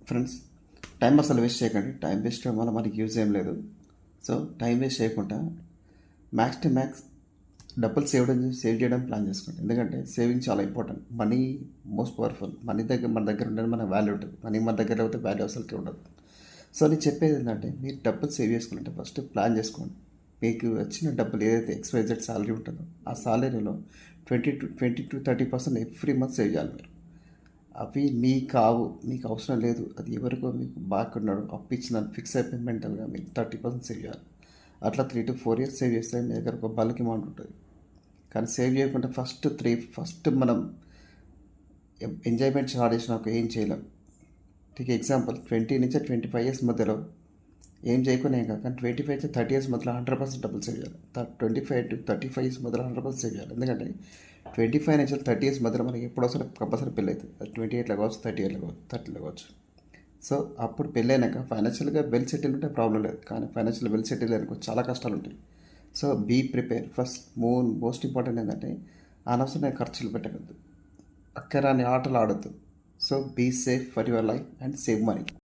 Friends, time అసలు waste చేయకండి. Time waste చేయడం వల్ల మనకి యూజ్ ఏం లేదు. సో టైం వేస్ట్ చేయకుండా మ్యాక్స్ టు మ్యాక్స్ డబ్బులు సేవ్ చేయడం ప్లాన్ చేసుకోండి. ఎందుకంటే సేవింగ్ చాలా ఇంపార్టెంట్. Money most powerful. మన దగ్గర ఉండేది మన వాల్యూ ఉంటుంది. మనీ మన దగ్గర లేకపోతే వాల్యూ అసలుకి ఉండదు. సో నేను చెప్పేది ఏంటంటే, మీరు డబ్బులు సేవ్ చేసుకోవాలంటే ఫస్ట్ ప్లాన్ చేసుకోండి. మీకు వచ్చిన డబ్బులు ఏదైతే ఎక్స్వైజెడ్ సాలరీ ఉంటుందో ఆ సాలరీలో 20 to 30% ఎవ్రీ మంత్ సేవ్ చేయాలి మీరు. అవి మీకు అవసరం లేదు, అది ఎవరికో మీకు బాగున్నాడు అప్పు ఇచ్చిన ఫిక్స్ అయిపోయి మెంటల్గా మీరు 30% సేవ్ చేయాలి. అట్లా 3 to 4 years సేవ్ చేస్తే మీ దగ్గర ఒక బల్క్ అమౌంట్ ఉంటుంది. కానీ సేవ్ చేయకుండా ఫస్ట్ మనం ఎంజాయ్మెంట్ స్టార్ట్ చేసినాక ఏం చేయలేం. ఠీక్ ఎగ్జాంపుల్ 20 నుంచి 25 years మధ్యలో ఏం చేయకుండా ఏం కాదు, కానీ 25 to 30 years మధ్యలో 100% డబ్బులు సేవ్ చేయాలి. 25 to 35 years మధ్యలో 100% సేవ్ చేయాలి. ఎందుకంటే 25 నుంచి 30 years మధ్యలో మనకి ఎప్పుడు వస్తారు కంపల్సరీ పెళ్ళి అవుతుంది. అది 28లో కావచ్చు, 30 కావచ్చు, 30లో కావచ్చు. సో అప్పుడు పెళ్ళైనాక ఫైనాన్షియల్గా వెల్ సెటిల్ ఉంటే ప్రాబ్లం లేదు, కానీ ఫైనాన్షియల్ వెల్ సెటిల్ అనుకో చాలా కష్టాలు ఉంటాయి. So be prepare. Most important ఏంటంటే అనవసరమైన ఖర్చులు పెట్టకద్దు, అక్కరాని ఆటలు ఆడద్దు. So be safe for your life and save money.